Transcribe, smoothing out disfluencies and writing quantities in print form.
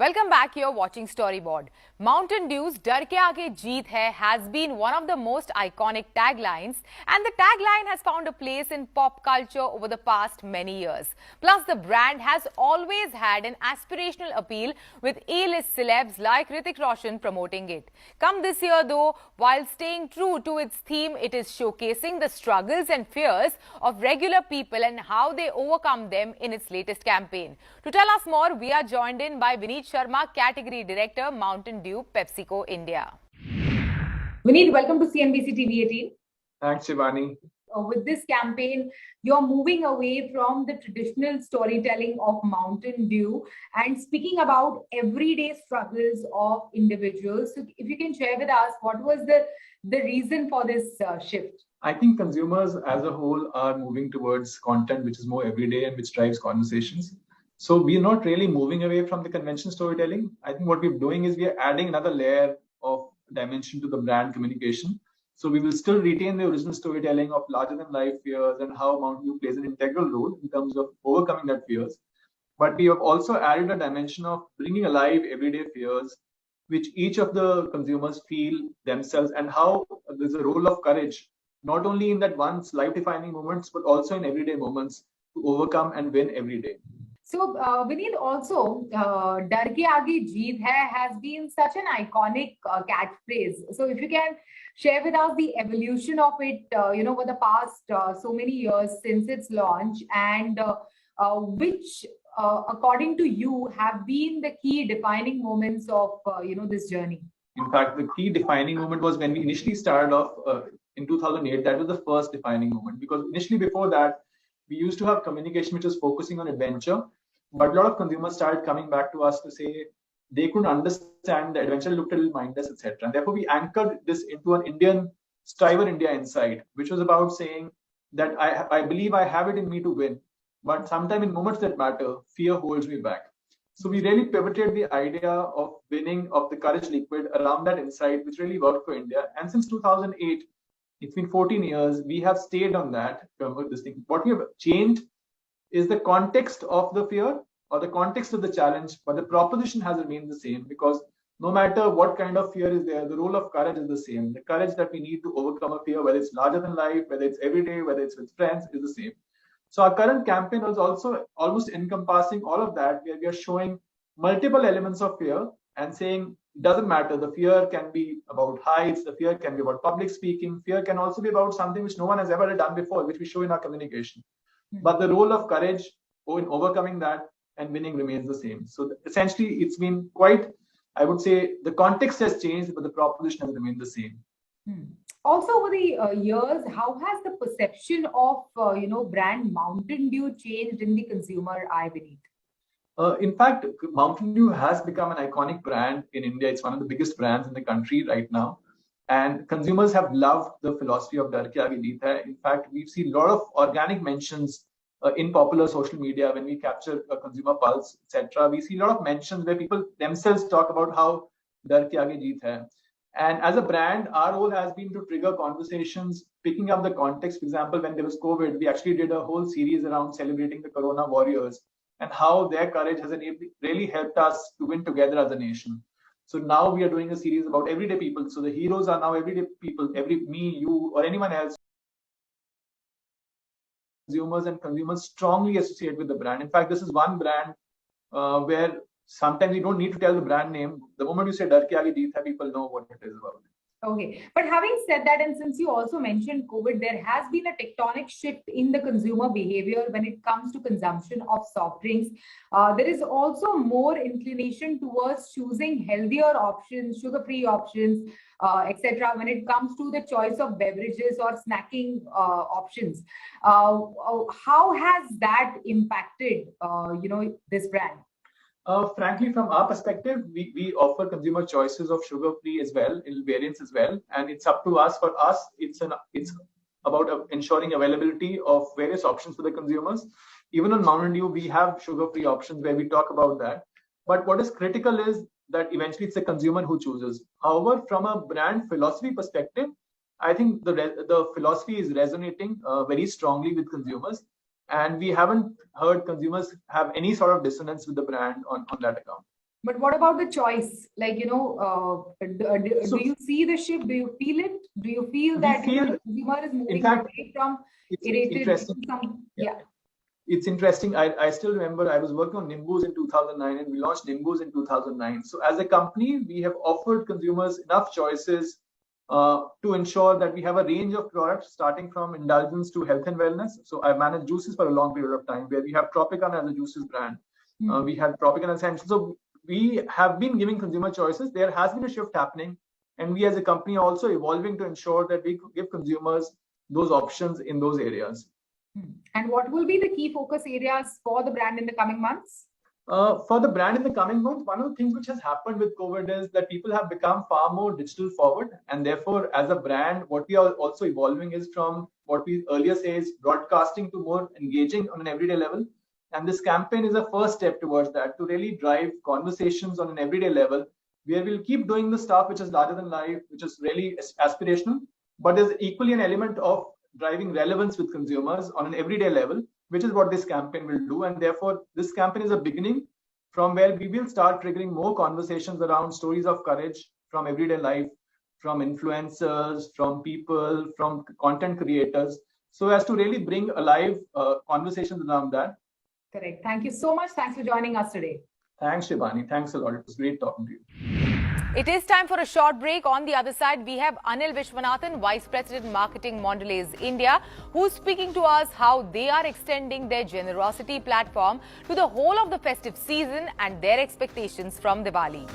Welcome back. You're watching Storyboard. Mountain Dew's "Darr ke aage jeet hai" has been one of the most iconic taglines, and the tagline has found a place in pop culture over the past many years. Plus, the brand has always had an aspirational appeal, with A-list celebs like Hrithik Roshan promoting it. Come this year, though, while staying true to its theme, it is showcasing the struggles and fears of regular people and how they overcome them in its latest campaign. To tell us more, we are joined in by Vineet Sharma, Category Director, Mountain Dew, PepsiCo India. Vineet, welcome to CNBC-TV18. Thanks, Shivani. With this campaign, you're moving away from the traditional storytelling of Mountain Dew and speaking about everyday struggles of individuals. So if you can share with us, what was the reason for this shift? I think consumers as a whole are moving towards content which is more everyday and which drives conversations. So we're not really moving away from the conventional storytelling. I think what we're doing is we are adding another layer of dimension to the brand communication. So we will still retain the original storytelling of larger than life fears and how Mountain Dew plays an integral role in terms of overcoming that fears. But we have also added a dimension of bringing alive everyday fears, which each of the consumers feel themselves, and how there's a role of courage, not only in that one's life-defining moments, but also in everyday moments to overcome and win every day. So, Vineet, also, "Darr ke aage jeet hai" has been such an iconic catchphrase. So, if you can share with us the evolution of it, over the past so many years since its launch, and which, according to you, have been the key defining moments of, this journey? In fact, the key defining moment was when we initially started off in 2008. That was the first defining moment, because initially before that, we used to have communication which was focusing on adventure, but a lot of consumers started coming back to us to say they couldn't understand the adventure, looked a little mindless, etc. And therefore, we anchored this into an Indian Striver India insight, which was about saying that I believe I have it in me to win, but sometimes in moments that matter, fear holds me back. So we really pivoted the idea of winning of the courage liquid around that insight, which really worked for India. And since 2008, it's been 14 years, we have stayed on that. This thing. What we have changed is the context of the fear or the context of the challenge, but the proposition has remained the same, because no matter what kind of fear is there, the role of courage is the same. The courage that we need to overcome a fear, whether it's larger than life, whether it's everyday, whether it's with friends, is the same. So our current campaign was also almost encompassing all of that, where we are showing multiple elements of fear and saying, doesn't matter, the fear can be about heights, the fear can be about public speaking, fear can also be about something which no one has ever done before, which we show in our communication. But the role of courage in overcoming that and winning remains the same. So essentially, it's been quite, I would say, the context has changed, but the proposition has remained the same. Also, over the years, how has the perception of, brand Mountain Dew changed in the consumer eye, Vineet? In fact, Mountain Dew has become an iconic brand in India. It's one of the biggest brands in the country right now. And consumers have loved the philosophy of "Darr ke aage jeet hai." In fact, we've seen a lot of organic mentions in popular social media when we capture a consumer pulse, etc. We see a lot of mentions where people themselves talk about how "Darr ke aage jeet hai." And as a brand, our role has been to trigger conversations, picking up the context. For example, when there was COVID, we actually did a whole series around celebrating the Corona warriors and how their courage has really helped us to win together as a nation. So now we are doing a series about everyday people. So the heroes are now everyday people, me, you, or anyone else. Consumers strongly associate with the brand. In fact, this is one brand where sometimes you don't need to tell the brand name. The moment you say "Darr ke aage jeet hai," people know what it is about. Okay, but having said that, and since you also mentioned COVID, there has been a tectonic shift in the consumer behavior when it comes to consumption of soft drinks. There is also more inclination towards choosing healthier options, sugar-free options, etc. when it comes to the choice of beverages or snacking options. How has that impacted, this brand? Frankly, from our perspective, we offer consumer choices of sugar-free as well, in variants as well, and it's up to us. For us, it's about ensuring availability of various options for the consumers. Even on Mountain Dew, we have sugar-free options where we talk about that. But what is critical is that eventually it's the consumer who chooses. However, from a brand philosophy perspective, I think the philosophy is resonating very strongly with consumers. And we haven't heard consumers have any sort of dissonance with the brand on that account. But what about the choice? Like, do you see the shift? Do you feel it? Do you feel that the consumer is moving away from irritated to some? Yeah. It's interesting. I still remember I was working on Nimbus in 2009 and we launched Nimbus in 2009. So as a company, we have offered consumers enough choices to ensure that we have a range of products starting from indulgence to health and wellness. So I've managed juices for a long period of time where we have Tropicana as a juices brand. We had Tropicana Essentials. So we have been giving consumer choices. There has been a shift happening. And we as a company are also evolving to ensure that we give consumers those options in those areas. And what will be the key focus areas for the brand in the coming months? For the brand in the coming months, one of the things which has happened with COVID is that people have become far more digital forward. And therefore, as a brand, what we are also evolving is from what we earlier say is broadcasting to more engaging on an everyday level. And this campaign is a first step towards that, to really drive conversations on an everyday level, where we'll keep doing the stuff which is larger than life, which is really aspirational, but there's equally an element of driving relevance with consumers on an everyday level, which is what this campaign will do. And therefore, this campaign is a beginning from where we will start triggering more conversations around stories of courage from everyday life, from influencers, from people, from content creators, so as to really bring alive conversations around that. Correct. Thank you so much. Thanks for joining us today. Thanks, Shivani. Thanks a lot. It was great talking to you. It is time for a short break. On the other side, we have Anil Vishwanathan, Vice President Marketing Mondelez India, who's speaking to us how they are extending their generosity platform to the whole of the festive season and their expectations from Diwali.